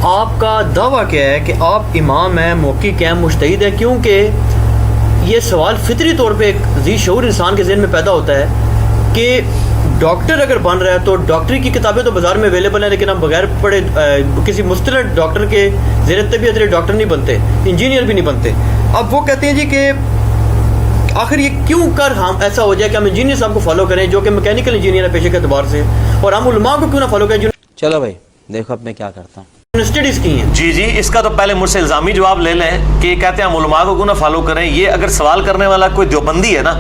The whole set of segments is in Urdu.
آپ کا دعویٰ کیا ہے کہ آپ امام ہیں، محقق ہیں، مجتہد ہیں؟ کیونکہ یہ سوال فطری طور پہ ایک ذی شعور انسان کے ذہن میں پیدا ہوتا ہے کہ ڈاکٹر اگر بن رہا ہے تو ڈاکٹری کی کتابیں تو بازار میں اویلیبل ہیں، لیکن ہم بغیر پڑھے کسی مستند ڈاکٹر کے زیر طبیعت ڈاکٹر نہیں بنتے، انجینئر بھی نہیں بنتے۔ اب وہ کہتے ہیں جی کہ آخر یہ کیوں کر ہم ایسا ہو جائے کہ ہم انجینئر صاحب کو فالو کریں جو کہ میکینیکل انجینئر ہے پیشے کے اعتبار سے، اور ہم علماء کو کیوں نہ فالو کریں جو چلو بھائی دیکھو اب میں کیا کرتا ہوں۔ اسٹڈیز کی ہیں۔ جی اس کا تو پہلے مجھ سے الزامی جواب لے لیں کہ یہ کہتے ہیں ہم علماء کو کیوں نہ فالو کریں۔ یہ اگر سوال کرنے والا کوئی دیوبندی ہے نا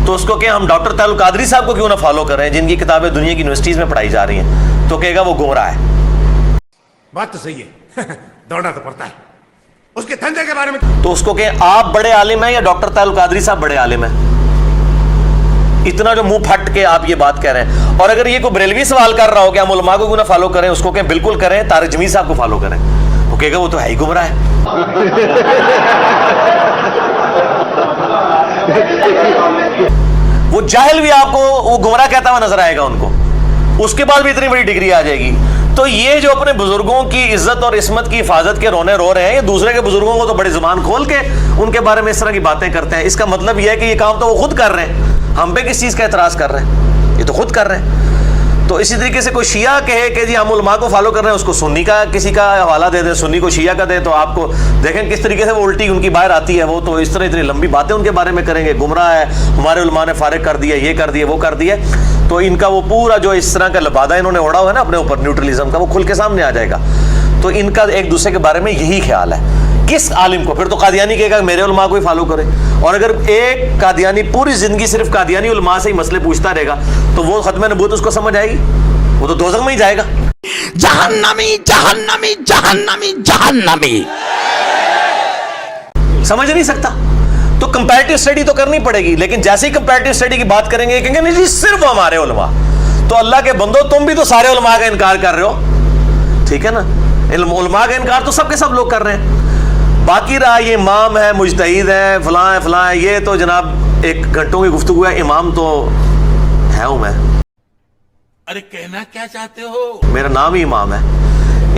تو اس کو کہ ہم ڈاکٹر طاہر القادری صاحب کو کیوں نہ فالو کریں جن کی کتابیں دنیا کی یونیورسٹیز میں پڑھائی جا رہی ہیں، تو کہے گا وہ گمراہ ہے۔ بات تو صحیح ہے، دوڑنا تو پڑتا ہے اس کے دھندے کے بارے میں۔ تو اس کو کہ آپ بڑے عالم ہیں یا ڈاکٹر طاہر القادری صاحب بڑے عالم ہیں؟ اتنا جو منہ پھٹ کے آپ یہ بات کہہ رہے ہیں۔ اور اگر یہ کوئی بریلوی سوال کر رہا ہو کہ ہم علماء کو کیوں نہ فالو کریں، اس کو کہ بالکل کریں، طارق جمیل صاحب کو فالو کریں، وہ کہے گا وہ تو ہے ہی گمراہ ہے۔ وہ جاہل بھی آپ کو وہ گمراہ کہتا ہوا نظر آئے گا ان کو، اس کے بعد بھی اتنی بڑی ڈگری آ جائے گی۔ تو یہ جو اپنے بزرگوں کی عزت اور عصمت کی حفاظت کے رونے رو رہے ہیں، یہ دوسرے کے بزرگوں کو تو بڑی زبان کھول کے ان کے بارے میں اس طرح کی باتیں کرتے ہیں۔ اس کا مطلب یہ ہے کہ یہ کام تو وہ خود کر رہے ہیں، ہم پہ کس چیز کا اعتراض کر رہے ہیں؟ یہ تو خود کر رہے ہیں۔ تو اسی طریقے سے کوئی شیعہ کہے کہ جی ہم علماء کو فالو کر رہے ہیں، اس کو سنی کا کسی کا حوالہ دے دیں، سنی کو شیعہ کا دے، تو آپ کو دیکھیں کس طریقے سے وہ الٹی ان کی باہر آتی ہے۔ وہ تو اس طرح اتنی لمبی باتیں ان کے بارے میں کریں گے، گمراہ ہے، ہمارے علماء نے فارغ کر دیا، یہ کر دیا، وہ کر دیا۔ تو ان کا وہ پورا جو اس طرح کا لبادہ انہوں نے اوڑھا ہوا ہے نا اپنے اوپر نیوٹرلزم کا، وہ کھل کے سامنے آ جائے گا۔ تو ان کا ایک دوسرے کے بارے میں یہی خیال ہے۔ کس عالم کو؟ پھر تو قادیانی کہے گا میرے علماء کو ہی فالو کرے۔ اور اگر ایک قادیانی پوری زندگی صرف قادیانی علماء سے ہی مسئلے پوچھتا رہے گا تو وہ ختم نبوت اس کو سمجھ آئے گی؟ وہ تو دوزخ میں ہی جائے گا۔ جہنمی جہنمی جہنمی جہنمی سمجھ نہیں سکتا۔ تو کمپیریٹیو اسٹڈی تو کرنی پڑے گی، لیکن جیسے ہی کمپیریٹیو اسٹڈی کی بات کریں گے کہیں گے نہیں جی صرف ہمارے علماء۔ تو اللہ کے بندو تم بھی تو سارے علماء کا انکار کر رہے ہو، ٹھیک ہے نا؟ علماء کا انکار تو سب کے سب لوگ کر رہے ہیں۔ باقی رہا یہ امام ہے، مجتہد ہے، فلاں ہے فلاں ہے، یہ تو جناب ایک گھنٹوں کی گفتگو ہے۔ امام تو ہے ہوں میں، ارے کہنا کیا چاہتے ہو؟ میرا نام ہی امام ہے،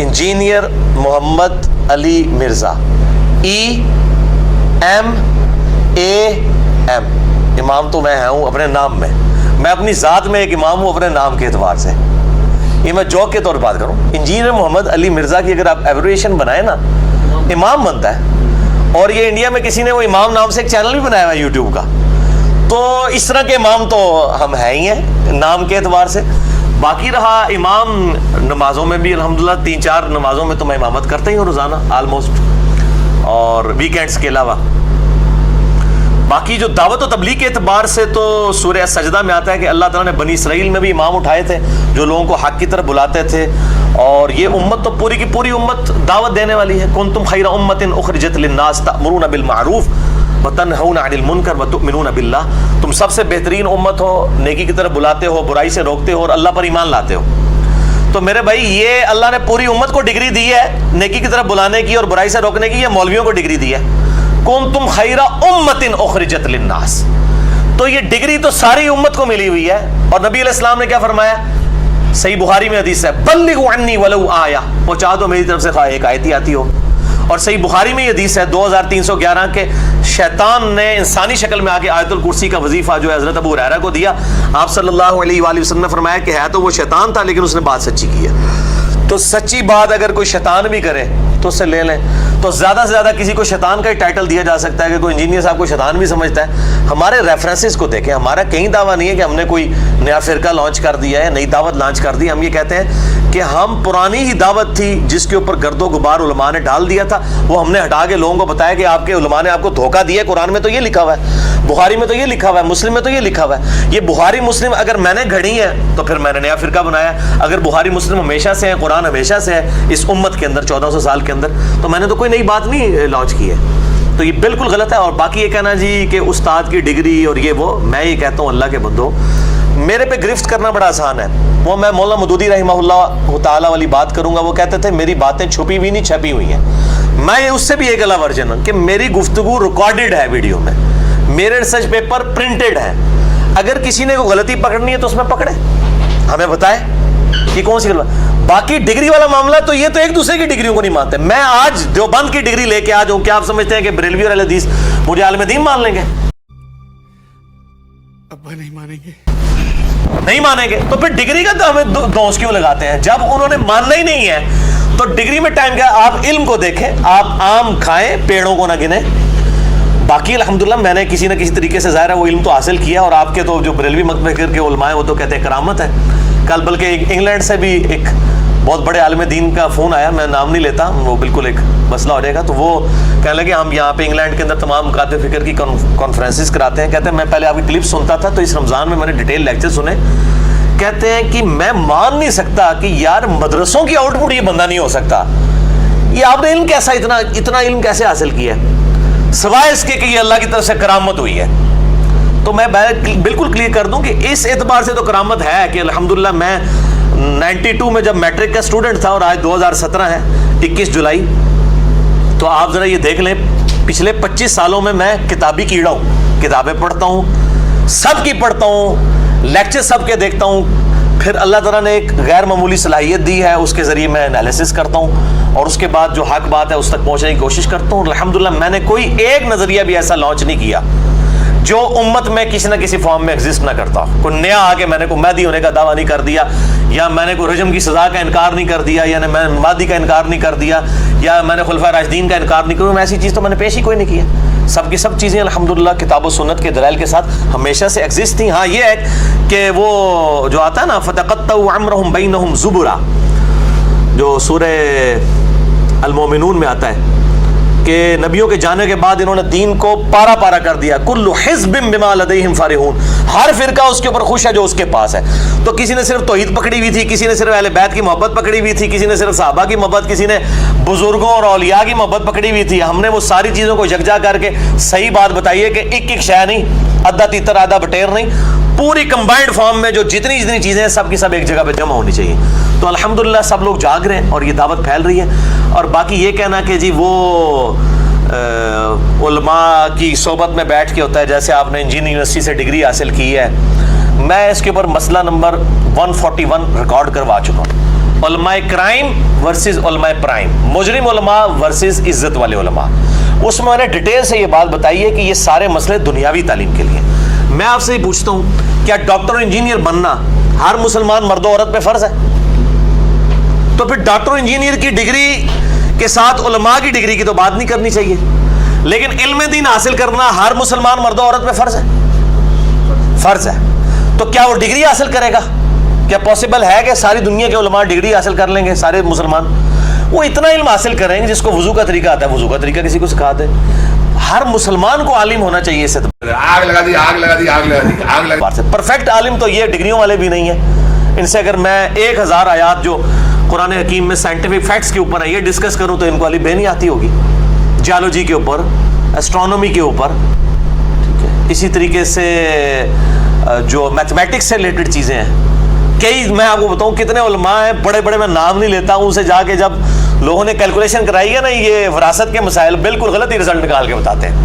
انجینئر محمد علی مرزا، EMAM۔ امام تو میں ہوں اپنے نام میں اپنی ذات میں ایک امام ہوں اپنے نام کے اعتبار سے۔ یہ میں جوک کے طور پر بات کروں، انجینئر محمد علی مرزا کی اگر آپ ایبریویشن بنائیں نا امام بنتا ہے۔ اور یہ انڈیا میں کسی نے وہ امام نام سے ایک چینل بھی بنایا ہوا ہے یوٹیوب کا۔ تو اس طرح کے امام تو ہم ہیں ہی ہیں نام کے اعتبار سے۔ باقی رہا امام نمازوں میں بھی الحمدللہ 3-4 نمازوں میں تو میں امامت کرتا ہی ہوں روزانہ آلموسٹ، اور ویکینڈز کے علاوہ۔ باقی جو دعوت و تبلیغ کے اعتبار سے تو سورہ سجدہ میں آتا ہے کہ اللہ تعالیٰ نے بنی اسرائیل میں بھی امام اٹھائے تھے جو لوگوں کو حق کی طرف بلاتے تھے۔ اور یہ امت تو پوری کی پوری امت دعوت دینے والی ہے۔ کنتم خیر امت اخرجت للناس تأمرون بالمعروف وتنہون عن المنکر وتؤمنون باللہ۔ تم سب سے بہترین امت ہو، نیکی کی طرف بلاتے ہو، برائی سے روکتے ہو اور اللہ پر ایمان لاتے ہو۔ تو میرے بھائی یہ اللہ نے پوری امت کو ڈگری دی ہے نیکی کی طرف بلانے کی اور برائی سے روکنے کی، یا مولویوں کو ڈگری دی ہے؟ کنتم خیر امت اخرجت للناس۔ تو یہ ڈگری تو ساری امت کو ملی ہوئی ہے۔ اور نبی علیہ السلام نے کیا فرمایا؟ صحیح بخاری میں حدیث ہے، بلغوا عنی ولو آیہ، پہنچا دو میری طرف سے خواہ ایک آیت ہی آتی ہو۔ اور صحیح بخاری میں یہ حدیث ہے 2311 کے شیطان نے انسانی شکل میں آ کے آیت الکرسی کا وظیفہ جو ہے حضرت ابو ہریرہ کو دیا۔ آپ صلی اللہ علیہ وآلہ وسلم نے فرمایا کہ ہے تو وہ شیطان تھا لیکن اس نے بات سچی کی ہے۔ تو سچی بات اگر کوئی شیطان بھی کرے تو اس سے لے لیں۔ تو زیادہ سے زیادہ کسی کو شیطان کا ہی ٹائٹل دیا جا سکتا ہے کہ کوئی انجینئر صاحب کو شیطان بھی سمجھتا ہے۔ ہمارے ریفرنسز کو دیکھیں، ہمارا کہیں دعویٰ نہیں ہے کہ ہم نے کوئی نیا فرقہ لانچ کر دیا ہے، نئی دعوت لانچ کر دی۔ ہم یہ کہتے ہیں کہ ہم پرانی ہی دعوت تھی جس کے اوپر گرد و غبار علماء نے ڈال دیا تھا، وہ ہم نے ہٹا کے لوگوں کو بتایا کہ آپ کے علماء نے آپ کو دھوکہ دیا ہے۔ قرآن میں تو یہ لکھا ہوا ہے، بخاری میں تو یہ لکھا ہوا ہے، مسلم میں تو یہ لکھا ہوا ہے۔ یہ بخاری مسلم اگر میں نے گھڑی ہے تو پھر میں نے نیا فرقہ بنایا۔ اگر بخاری مسلم ہمیشہ سے ہے، قرآن ہمیشہ سے ہے اس امت کے اندر 1400 سال کے اندر، تو میں نے تو کوئی نئی بات نہیں لانچ کی ہے۔ تو یہ بالکل غلط ہے۔ اور باقی یہ کہنا جی کہ استاد کی ڈگری اور یہ وہ، میں یہ کہتا ہوں اللہ کے بندو میرے پہ گرفت کرنا بڑا آسان ہے۔ وہ میں مولانا مودودی رحمہ اللہ تعالیٰ والی بات کروں گا، وہ کہتے تھے میری باتیں چھپی ہوئی نہیں چھپی ہوئی ہیں۔ میں اس سے بھی ایک الگ ورژن ہوں کہ میری گفتگو ریکارڈڈ ہے ویڈیو میں، میرے ریسرچ پیپر پرنٹڈ ہے۔ اگر کسی نے کوئی غلطی پکڑنی ہے تو اس میں پکڑے، ہمیں بتائے کہ کون سی غلط۔ باقی ڈگری والا معاملہ تو یہ تو ایک دوسرے کی ڈگریوں کو نہیں مانتے. میں آج دیوبند کی ڈگری لے کے آ جاؤں, کیا آپ سمجھتے ہیں کہ بریلوی اور اہل حدیث مجھے عالم دین مان لیں گے؟ ابا نہیں مانیں گے. نہیں مانیں گے. تو پھر ڈگری کا تو ہمیں دوست کیوں لگاتے ہیں جب انہوں نے ماننا ہی نہیں ہے؟ تو ڈگری میں ٹائم کیا؟ آپ علم کو دیکھیں, آپ آم کھائیں, پیڑوں کو نہ گنیں. باقی الحمدللہ میں نے کسی نہ کسی طریقے سے ظاہر ہے وہ علم تو حاصل کیا, اور آپ کے تو جو بریلوی مکتب کے علماء ہیں وہ تو کہتے ہیں کرامت ہے. کل بلکہ انگلینڈ سے بھی ایک بہت بڑے عالم دین کا فون آیا, میں نام نہیں لیتا, وہ بالکل ایک مسئلہ ہو جائے گا. تو وہ کہنے لگے ہم یہاں پہ انگلینڈ کے اندر تمام مکاتب فکر کی کانفرنسز کراتے ہیں. کہتے ہیں میں پہلے آپ کی کلپ سنتا تھا, تو اس رمضان میں نے ڈیٹیل لیکچر سنے. کہتے ہیں کہ میں مان نہیں سکتا کہ یار مدرسوں کی آؤٹ پٹ یہ بندہ نہیں ہو سکتا. یہ آپ نے علم کیسا اتنا علم کیسے حاصل کیا ہے سوائے اس کے کہ یہ اللہ کی طرف سے کرامت ہوئی ہے؟ تو میں بالکل کلیئر کر دوں کہ اس اعتبار سے تو کرامت ہے کہ الحمدللہ میں 92 میں جب میٹرک کا اسٹوڈنٹ تھا, اور آج 2017 ہے 21 جولائی, تو آپ ذرا یہ دیکھ لیں پچھلے 25 سالوں میں کتابی کیڑا ہوں. کتابیں پڑھتا ہوں, سب کی پڑھتا ہوں, لیکچر سب کے دیکھتا ہوں. پھر اللہ تعالیٰ نے ایک غیر معمولی صلاحیت دی ہے, اس کے ذریعے میں انالیسس کرتا ہوں, اور اس کے بعد جو حق بات ہے اس تک پہنچنے کی کوشش کرتا ہوں. الحمدللہ میں نے کوئی ایک نظریہ بھی ایسا لانچ نہیں کیا جو امت میں کسی نہ کسی فارم میں ایگزسٹ نہ کرتا. کوئی نیا آ کے میں نے کوئی مہدی ہونے کا دعویٰ نہیں کر دیا, یا میں نے کوئی رجم کی سزا کا انکار نہیں کر دیا, یا میں نے مہدی کا انکار نہیں کر دیا, یا میں نے خلفائے راشدین کا انکار نہیں کیا. ایسی چیز تو میں نے پیش ہی کوئی نہیں کیا. سب کی سب چیزیں الحمدللہ کتاب و سنت کے دلائل کے ساتھ ہمیشہ سے ایگزسٹ تھیں. ہاں یہ ہے کہ وہ جو آتا ہے نا فَتَقَطَّعُوا عَمْرَهُمْ بَيْنَهُمْ زُبُرًا, جو سورہ المومنون میں آتا ہے کہ نبیوں کے جانے کے بعد انہوں نے دین کو پارا پارا کر دیا. کل حزب بما لدیہم فرحون, ہر فرقہ اس کے اوپر خوش ہے جو اس کے پاس ہے. تو کسی نے صرف توحید پکڑی ہوئی تھی, کسی نے صرف اہل بیت کی محبت پکڑی ہوئی تھی, کسی نے صرف صحابہ کی محبت, کسی نے بزرگوں اور اولیاء کی محبت پکڑی ہوئی تھی. ہم نے وہ ساری چیزوں کو یکجا کر کے صحیح بات بتائی ہے کہ ایک شے نہیں, آدھا تیتر آدھا بٹیر نہیں, پوری کمبائنڈ فارم میں جو جتنی چیزیں ہیں سب کی سب ایک جگہ پہ جمع ہونی چاہیے. تو الحمدللہ سب لوگ جاگ رہے ہیں اور یہ دعوت پھیل رہی ہے. اور باقی یہ کہنا کہ جی وہ علماء کی صحبت میں بیٹھ کے ہوتا ہے, جیسے آپ نے انجینئرنگ یونیورسٹی سے ڈگری حاصل کی ہے, میں اس کے اوپر مسئلہ نمبر 141 ریکارڈ کروا چکا ہوں. علماء کرائم ورسز علماء پرائم, مجرم علماء ورسز عزت والے علماء. اس میں نے ڈیٹیل سے یہ بات بتائی ہے کہ یہ سارے مسئلے دنیاوی تعلیم کے لیے. میں آپ سے یہ پوچھتا ہوں, کیا ڈاکٹر اور انجینئر بننا ہر مسلمان مرد و عورت پہ فرض ہے؟ تو پھر ڈاکٹر اور انجینئر کی ڈگری کے ساتھ علماء کی ڈگری کی تو بات نہیں کرنی چاہیے. لیکن علم دین حاصل کرنا ہر مسلمان مرد و عورت پہ فرض ہے, فرض ہے. تو کیا وہ ڈگری حاصل کرے گا؟ کیا پاسبل ہے کہ ساری دنیا کے علماء ڈگری حاصل کر لیں گے سارے مسلمان؟ وہ اتنا علم حاصل کریں گے جس کو وضو کا طریقہ آتا ہے وضو کا طریقہ کسی کو سکھا دے. ہر مسلمان کو عالم ہونا چاہیے. اس سے آگ لگا دی, آگ لگا دی, آگ لگا دی, آگ لگا دی. پرفیکٹ عالم تو یہ ڈگریوں والے بھی نہیں ہیں. ان سے اگر میں 1000 آیات جو قرآن حکیم میں سائنٹیفک فیکٹس کے اوپر ہے یہ ڈسکس کروں تو ان کو علی بے نہیں آتی ہوگی. جیولوجی کے اوپر, اسٹرانومی کے اوپر, ٹھیک ہے. اسی طریقے سے جو میتھمیٹکس سے ریلیٹڈ چیزیں ہیں, کئی میں آپ کو بتاؤں کتنے علماء ہیں بڑے بڑے, میں نام نہیں لیتا ہوں, اسے جا کے جب لوگوں نے کیلکولیشن کرائی ہے نا یہ وراثت کے مسائل, بالکل غلط ہی رزلٹ نکال کے بتاتے ہیں.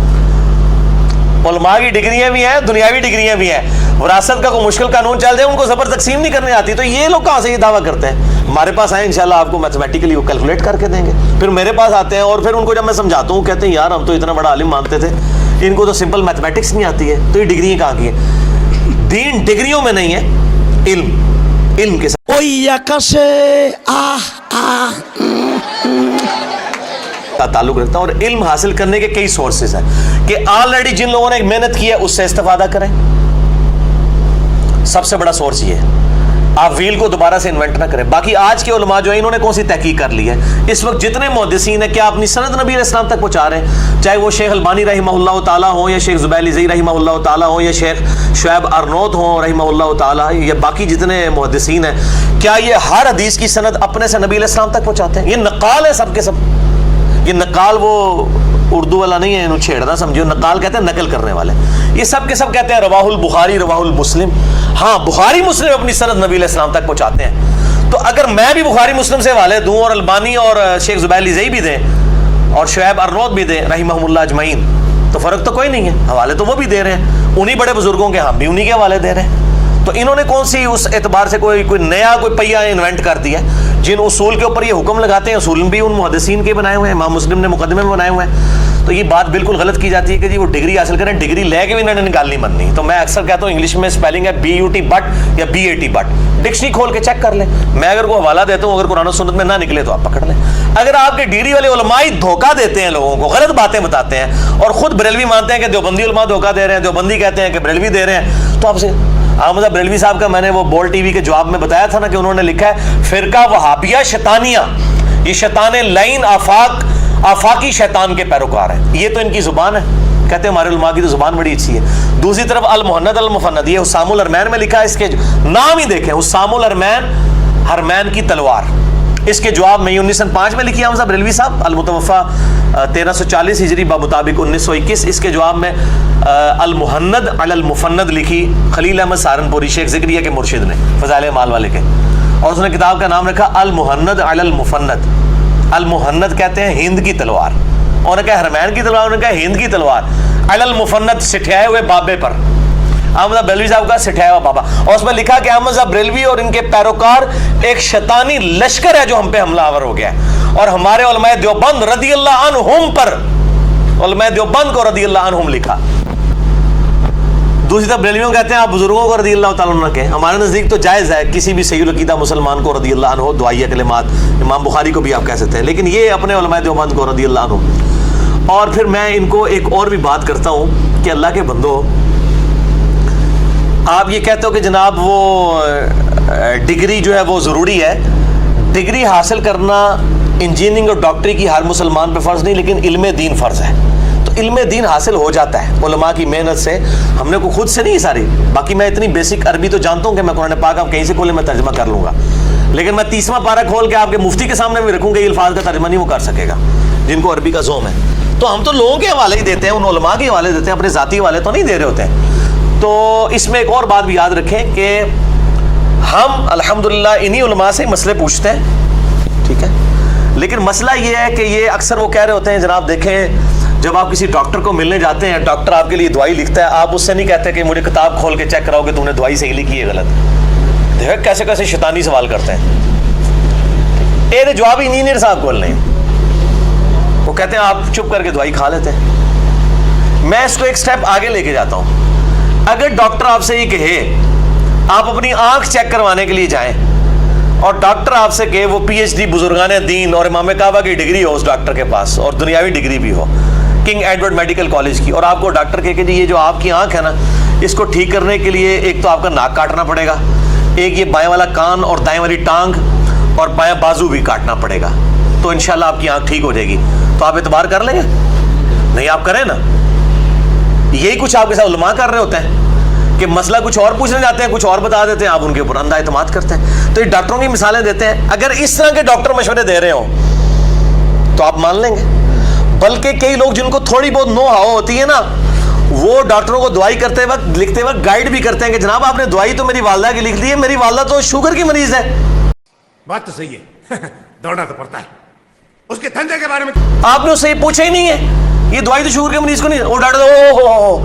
علماء کی ڈگریاں بھی ہیں, دنیاوی ڈگریاں بھی ہیں. وراثت کا کوئی مشکل قانون چل جائے ان کو زبر تقسیم نہیں کرنے آتی. تو یہ لوگ کہاں سے یہ دعویٰ کرتے ہیں؟ ہمارے پاس آئیں انشاءاللہ آپ کو میتھمیٹیکلی وہ کیلکولیٹ کر کے دیں گے. پھر میرے پاس آتے ہیں اور پھر ان کو جب میں سمجھاتا ہوں کہتے ہیں یار ہم تو اتنا بڑا عالم مانتے تھے, ان کو تو سمپل میتھمیٹکس نہیں آتی ہے. تو یہ ڈگریاں کہاں کی ہیں؟ دین ڈگریوں میں نہیں ہے, علم کے ساتھ تعلق رکھتا ہے. اور علم حاصل کرنے کے کئی سورسز ہیں کہ آلریڈی جن لوگوں نے ایک محنت کی ہے اس سے استفادہ کریں. سب سے بڑا سورس یہ ہے, آپ ویل کو دوبارہ سے انوینٹ نہ کریں. باقی آج کے علماء جو ہیں انہوں نے کون سی تحقیق کر لی ہے؟ اس وقت جتنے محدثین ہیں کیا اپنی سند نبی علیہ السلام تک پہنچا رہے ہیں؟ چاہے وہ شیخ البانی رحمہ اللہ تعالیٰ ہوں, یا شیخ زبیل زئی رحمہ اللہ تعالیٰ ہوں, یا شیخ شعیب ارنوت ہوں رحمہ اللہ تعالیٰ, یا باقی جتنے محدثین ہیں, کیا یہ ہر حدیث کی سند اپنے سے نبی علیہ السلام تک پہنچاتے ہیں؟ یہ نقال ہے سب کے سب. یہ نقال وہ اردو والا نہیں ہے, انہوں چھیڑنا سمجھو, نقال کہتے ہیں نقل کرنے والے. یہ سب کے سب کہتے ہیں رواہ البخاری رواہ المسلم. ہاں بخاری مسلم اپنی سند نبی علیہ السلام تک پہنچاتے ہیں. تو اگر میں بھی بخاری مسلم سے حوالے دوں اور البانی اور شیخ زبیل زئی بھی دیں اور شعیب ارنوت بھی دیں رحمہم اللہ اجمعین, تو فرق تو کوئی نہیں ہے. حوالے تو وہ بھی دے رہے ہیں, انہی بڑے بزرگوں کے, ہم بھی انہی کے حوالے دے رہے ہیں. تو تو انہوں نے کون سی اس اعتبار سے کوئی نیا کوئی پہیا انوینٹ کر دیا ہے؟ جن اصول کے اوپر یہ حکم لگاتے ہیں اصول بھی ان محدثین کے بنائے ہوئے ہیں، امام مسلم نے مقدمے میں بنائے ہوئے ہیں. تو یہ بات بالکل غلط کی جاتی ہے کہ جی وہ ڈگری حاصل کریں، ڈگری لے کے بھی انہوں نے نکالنی بننی. تو میں اکثر کہتا ہوں انگلش میں اسپیلنگ ہے BUT بٹ یا BAT بٹ، ڈکشنری کھول کے چیک کر لیں. میں اگر کوئی حوالہ دیتا ہوں، اگر قرآن و سنت میں نہ نکلے تو آپ پکڑ لیں. اگر آپ کے ڈگری والے علماء دھوکہ دیتے ہیں لوگوں کو، غلط باتیں بتاتے ہیں اور خود بریلوی مانتے ہیں کہ دیوبندی علماء دھوکہ دے رہے ہیں، دیوبندی کہتے ہیں کہ بریلوی دے رہے ہیں، تو آپ سے احمد بریلوی صاحب کا میں نے وہ بول ٹی وی کے جواب میں بتایا تھا نا کہ انہوں نے لکھا ہے فرقہ وہابیہ شیطانیہ، یہ شیطان لعین آفاقی شیطان کے پیروکار ہیں. یہ تو ان کی زبان ہے، کہتے ہیں ہمارے علماء کی تو زبان بڑی اچھی ہے. دوسری طرف المحند المفند، یہ حسام الحرمین میں لکھا ہے، اس کے نام ہی دیکھیں، حسام الحرمین، حرمین کی تلوار. اس کے جواب میں 1905 میں لکھی حمزہ بریلوی صاحب، المتوفہ 1340 ہجری بمطابق 1921. اس کے جواب میں المحند علی المفند لکھی خلیل احمد سہارنپوری، شیخ ذکریہ کے مرشد نے، فضائل اعمال والے کے، اور اس نے کتاب کا نام رکھا المحند علی المفند. المحند کہتے ہیں ہند کی تلوار، انہوں نے کہا حرمین کی تلوار، انہوں نے کہا ہند کی تلوار. علی المفند سٹھائے ہوئے بابے پر، احمد بریلوی صاحب کا سٹھایا ہوا بابا. اور اس میں لکھا کہ احمد بریلوی اور ان کے پیروکار ایک شیطانی لشکر ہے جو ہم پہ حملہ آور ہو گیا ہے، اور ہمارے علماء دیوبند رضی اللہ عنہم پر، علماء دیوبند کو رضی اللہ عنہم لکھا. دوسری طرف بریلویوں کہتے ہیں آپ بزرگوں کو رضی اللہ تعالیٰ عنہ کہیں. ہمارے نزدیک تو جائز ہے کسی بھی صحیح العقیدہ مسلمان کو رضی اللہ عنہ، دعائیہ کلمات، امام بخاری کو بھی آپ کہہ سکتے ہیں، لیکن یہ اپنے علماء دیوبند کو رضی اللہ عنہ. اور پھر میں ان کو ایک اور بھی بات کرتا ہوں کہ اللہ کے بندو، آپ یہ کہتے ہو کہ جناب وہ ڈگری جو ہے وہ ضروری ہے. ڈگری حاصل کرنا انجینئرنگ اور ڈاکٹری کی ہر مسلمان پہ فرض نہیں، لیکن علم دین فرض ہے. تو علم دین حاصل ہو جاتا ہے علماء کی محنت سے، ہم نے کو خود سے نہیں ساری. باقی میں اتنی بیسک عربی تو جانتا ہوں کہ میں قرآن پاک آپ کہیں سے کھولے میں ترجمہ کر لوں گا، لیکن میں 30واں پارہ کھول کے آپ کے مفتی کے سامنے بھی رکھوں گا، یہ الفاظ کا ترجمہ نہیں وہ کر سکے گا جن کو عربی کا ذوق ہے. تو ہم تو لوگوں کے حوالے ہی دیتے ہیں، ان علماء کے حوالے دیتے ہیں، اپنے ذاتی حوالے تو نہیں دے رہے ہوتے ہیں. تو اس میں ایک اور بات بھی یاد رکھیں کہ ہم الحمدللہ انہی علماء سے مسئلے پوچھتے ہیں، ٹھیک ہے، لیکن مسئلہ یہ ہے کہ یہ اکثر وہ کہہ رہے ہوتے ہیں جناب دیکھیں جب آپ کسی ڈاکٹر کو ملنے جاتے ہیں، ڈاکٹر آپ کے لیے دوائی لکھتا ہے، آپ اس سے نہیں کہتے کہ مجھے کتاب کھول کے چیک کراؤ کہ تم نے دوائی صحیح لکھی ہے غلط. دیکھیں کیسے کیسے شیطانی سوال کرتے ہیں. یہ جواب انجینئر صاحب کو نہیں، وہ کہتے ہیں آپ چپ کر کے دوائی کھا لیتے ہیں. میں اس کو ایک سٹیپ آگے لے کے جاتا ہوں. اگر ڈاکٹر آپ سے یہ کہے آپ اپنی آنکھ چیک کروانے کے لیے جائیں، اور ڈاکٹر آپ سے کہے وہ PhD بزرگان دین اور امام کعبہ کی ڈگری ہو اس ڈاکٹر کے پاس، اور دنیاوی ڈگری بھی ہو کنگ ایڈورڈ میڈیکل کالج کی، اور آپ کو ڈاکٹر کہے کہ جی یہ جو آپ کی آنکھ ہے نا اس کو ٹھیک کرنے کے لیے ایک تو آپ کا ناک کاٹنا پڑے گا، ایک یہ بائیں والا کان اور دائیں والی ٹانگ اور بائیں بازو بھی کاٹنا پڑے گا، تو انشاءاللہ آپ کی آنکھ ٹھیک ہو جائے گی. تو آپ اعتبار کر لیں گے؟ نہیں، آپ کریں نا. یہی کچھ آپ کے ساتھ علماء کر رہے ہوتے ہیں کہ مسئلہ کچھ اور پوچھنے جاتے ہیں، کچھ اور بتا دیتے ہیں، آپ ان کے اوپر اندھا اعتماد کرتے ہیں. تو یہ ڈاکٹروں کی مثالیں دیتے ہیں. اگر اس طرح کے ڈاکٹر مشورے دے رہے ہوں تو آپ مان لیں گے. بلکہ کئی لوگ جن کو تھوڑی بہت نو ہاؤ ہوتی ہے نا، وہ ڈاکٹروں کو دوائی کرتے وقت لکھتے وقت گائیڈ بھی کرتے ہیں کہ جناب آپ نے دوائی تو میری والدہ کی لکھ دی ہے، میری والدہ تو شوگر کی مریض ہے. بات تو صحیح ہے دوڑنا تو پڑتا ہے. اس کے دھندے کے بارے میں آپ نے اس سے یہ پوچھا ہی نہیں ہے، یہ دوائی تو شوگر کے مریض کو نہیں. وہ ڈاکٹر او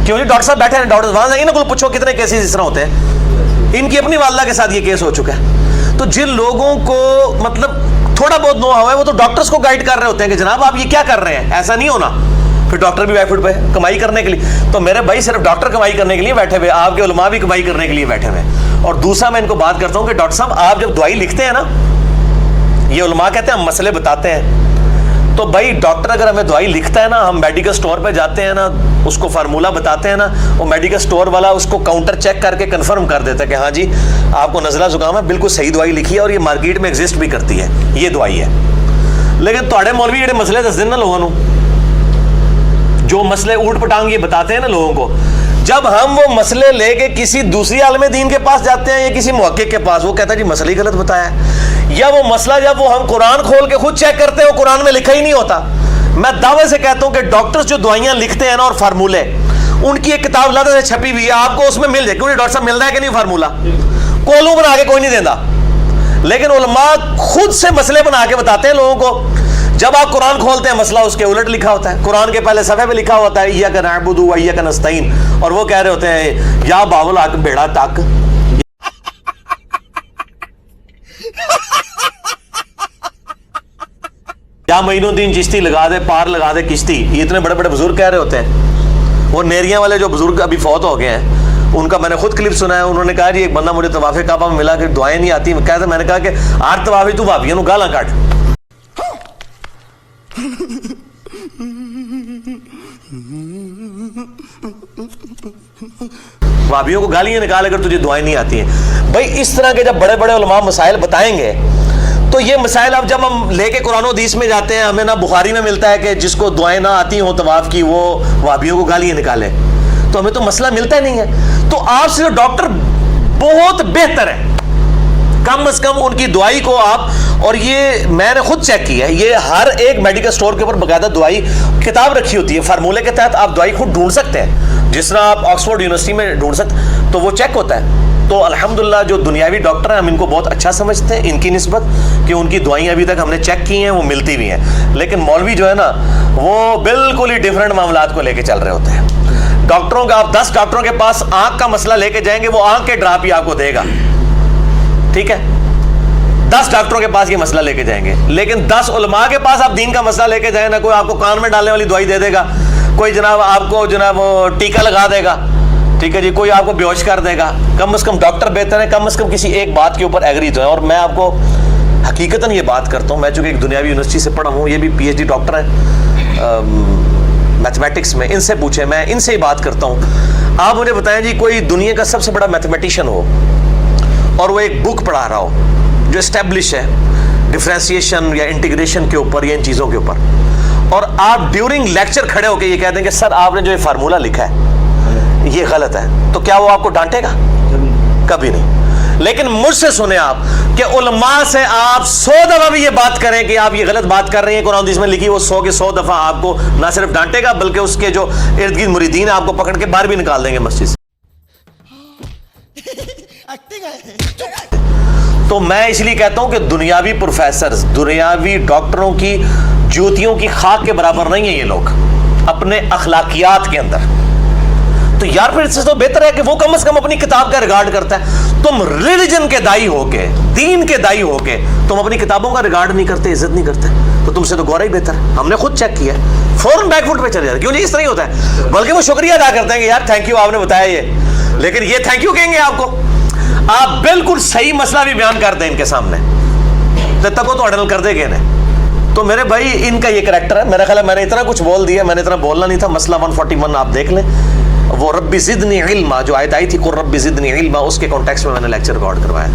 کیوں نہیں ڈاکٹر صاحب بیٹھے ہیں، ڈاکٹر وہاں جائیں نا کو پوچھو کتنے کیسز اس طرح ہوتے ہیں. ان کی اپنی والدہ کے ساتھ یہ کیس ہو چکا ہے. تو جن لوگوں کو مطلب تھوڑا بہت نو ہوا ہے وہ تو ڈاکٹرز کو گائیڈ کر رہے ہوتے ہیں کہ جناب آپ یہ کیا کر رہے ہیں، ایسا نہیں ہونا. پھر ڈاکٹر بھی بیٹھے ہوئے کمائی کرنے کے لیے. تو میرے بھائی صرف ڈاکٹر کمائی کرنے کے لیے بیٹھے ہوئے، آپ کے علماء بھی کمائی کرنے کے لیے بیٹھے ہوئے. اور دوسرا میں ان کو بات کرتا ہوں کہ ڈاکٹر صاحب آپ جب دوائی لکھتے ہیں نا، یہ علماء کہتے ہیں ہم مسئلے بتاتے ہیں، تو بھائی ڈاکٹر اگر ہمیں دوائی لکھتا ہے نا، ہم میڈیکل سٹور پہ جاتے ہیں نا، اس کو فارمولہ بتاتے ہیں نا، وہ میڈیکل سٹور والا اس کو کاؤنٹر چیک کر کے کنفرم کر دیتا ہے کہ ہاں جی آپ کو نزلہ زکام ہے، بالکل صحیح دوائی لکھی ہے اور یہ مارکیٹ میں ایگزسٹ بھی کرتی ہے، یہ دوائی ہے. لیکن تھوڑے مولوی جڑے مسئلے دس دن نا لوگوں کو، جو مسئلے اوٹ پٹانگ یہ بتاتے ہیں نا لوگوں کو، جب ہم وہ مسئلے لے کے کسی دوسری عالم دین کے پاس جاتے ہیں یا کسی محقق کے پاس، وہ کہتا ہے جی مسئلہ ہی غلط بتایا ہے، یا وہ مسئلہ جب وہ ہم قرآن کھول کے خود چیک کرتے ہیں وہ قرآن میں لکھا ہی نہیں ہوتا. میں دعوے سے کہتا ہوں کہ ڈاکٹرز جو دوائیاں لکھتے ہیں نا اور فارمولے، ان کی ایک کتاب لادہ سے چھپی ہوئی ہے، آپ کو اس میں مل جائے. کیونکہ ڈاکٹر صاحب مل رہا ہے کہ نہیں فارمولہ، کولوں بنا کے کوئی نہیں دینا، لیکن علماء خود سے مسئلے بنا کے بتاتے ہیں لوگوں کو. جب آپ قرآن کھولتے ہیں مسئلہ اس کے الٹ لکھا ہوتا ہے. قرآن کے پہلے صفحے پہ لکھا ہوتا ہے ایاک نعبد و ایاک نستعین, اور وہ کہہ رہے ہوتے ہیں یا باول حق بیڑا تک, یا معین الدین چشتی لگا دے پار لگا دے کشتی. یہ اتنے بڑے بڑے بزرگ کہہ رہے ہوتے ہیں. وہ نیریاں والے جو بزرگ ابھی فوت ہو گئے ہیں, ان کا میں نے خود کلپ سنا ہے. انہوں نے کہا جی ایک بندہ مجھے طواف کعبہ میں ملا کہ دعائیں نہیں آتی. کہتے میں نے کہا کہ آٹھ طوافی تو بھابیوں نو گالاں کٹ, بھابیوں کو گالیاں نکال اگر تجھے دعائیں نہیں آتی ہیں. بھائی اس طرح کے جب بڑے بڑے علماء مسائل بتائیں گے تو یہ مسائل اب جب ہم لے کے قرآن و حدیث میں جاتے ہیں, ہمیں نہ بخاری میں ملتا ہے کہ جس کو دعائیں نہ آتی ہوں طواف کی وہ وہابیوں کو گالیاں نکالے, تو ہمیں تو مسئلہ ملتا ہی نہیں ہے. تو آپ سے ڈاکٹر بہت بہتر ہے, کم از کم ان کی دعائی کو آپ, اور یہ میں نے خود چیک کیا ہے, یہ ہر ایک میڈیکل سٹور کے اوپر باقاعدہ دعائی کتاب رکھی ہوتی ہے, فارمولے کے تحت آپ دعائی خود ڈھونڈ سکتے ہیں, جس طرح آپ آکسفورڈ یونیورسٹی میں ڈھونڈ سکتے, تو وہ چیک ہوتا ہے. تو الحمدللہ جو دنیاوی ڈاکٹر ہیں ہم ان کو بہت اچھا سمجھتے ہیں ان کی نسبت, کہ ان کی دعائیں ابھی تک ہم نے چیک کی ہیں, وہ ملتی بھی ہیں. لیکن مولوی جو ہے نا وہ بالکل ہی ڈیفرنٹ معاملات کو لے کے چل رہے ہوتے ہیں. ڈاکٹروں کا, آپ 10 ڈاکٹروں کے پاس آنکھ کا مسئلہ لے کے جائیں گے, وہ آنکھ کے ڈراپ ہی آپ کو دے گا, ٹھیک ہے, 10 ڈاکٹروں کے پاس یہ مسئلہ لے کے جائیں گے. لیکن 10 علماء کے پاس آپ دین کا مسئلہ لے کے جائیں نا, کوئی آپ کو کان میں ڈالنے والی دوائی دے دے گا, کوئی جناب آپ کو جناب ٹیکا لگا دے گا, ٹھیک ہے جی, کوئی آپ کو بیہوش کر دے گا. کم از کم ڈاکٹر بہتر ہے, کم از کم کسی ایک بات کے اوپر ایگری تو ہے. اور میں آپ کو حقیقتاً یہ بات کرتا ہوں, میں چونکہ ایک دنیاوی یونیورسٹی سے پڑھا ہوں, یہ بھی پی ایچ ڈی ڈاکٹر ہیں میتھمیٹکس میں, ان سے پوچھیں, میں ان سے ہی بات کرتا ہوں. آپ مجھے بتائیں جی کوئی دنیا کا سب سے بڑا میتھمیٹیشین ہو اور وہ ایک بک پڑھا رہا ہو جو اسٹیبلش ہے ڈفرینسیشن یا انٹیگریشن کے اوپر یا ان چیزوں کے اوپر, اور آپ ڈیورنگ لیکچر کھڑے ہو کے یہ کہہ دیں کہ سر آپ نے جو یہ فارمولہ لکھا ہے یہ غلط ہے, تو کیا وہ آپ کو ڈانٹے گا؟ کبھی نہیں. لیکن مجھ سے سنیں آپ کہ علماء سے آپ 100 دفعہ بھی یہ بات کریں کہ آپ یہ غلط بات کر رہے ہیں, قرآن حدیث میں لکھی, وہ 100 کے 100 دفعہ آپ کو نہ صرف ڈانٹے گا بلکہ اس کے جو ارد گرد مریدین ہیں آپ کو پکڑ کے باہر بھی نکال دیں گے مسجد سے. تو میں اس لیے کہتا ہوں کہ دنیاوی پروفیسرز, دنیاوی ڈاکٹروں کی جوتیوں کی خاک کے برابر نہیں ہیں یہ لوگ اپنے اخلاقیات کے اندر. تو یار پھر اس سے تو بہتر ہے کہ وہ کم از کم اپنی کتاب کا ریگارڈ کرتا ہے. تم ریلیجن کے دائی ہو کے, دین کے دائی ہو کے تم اپنی کتابوں کا ریگارڈ نہیں کرتے, عزت نہیں کرتے, تو تم سے تو گورا ہی بہتر. ہم نے خود چیک کیا, فوراً بیک فٹ پہ چلے جاتے. کیوں نہیں, اس طرح ہی ہوتا ہے. بلکہ وہ شکریہ ادا کرتے ہیں کہ یار تھینک یو آپ نے بتایا یہ, لیکن یہ تھینک یو کہیں گے آپ کو, آپ بالکل صحیح مسئلہ بھی بیان کر دیں ان کے سامنے جب تک وہ تو اڈل کر دے گے انہیں. تو میرے بھائی ان کا یہ کریکٹر ہے. میرا خیال ہے میں نے اتنا کچھ بول دیا, میں نے اتنا بولنا نہیں تھا. مسئلہ 141 آپ دیکھ لیں, وہ رب زدنی علما جو آیت آئی تھی, قل رب زدنی علما, اس کے کانٹیکسٹ میں نے لیکچر ریکارڈ کروایا.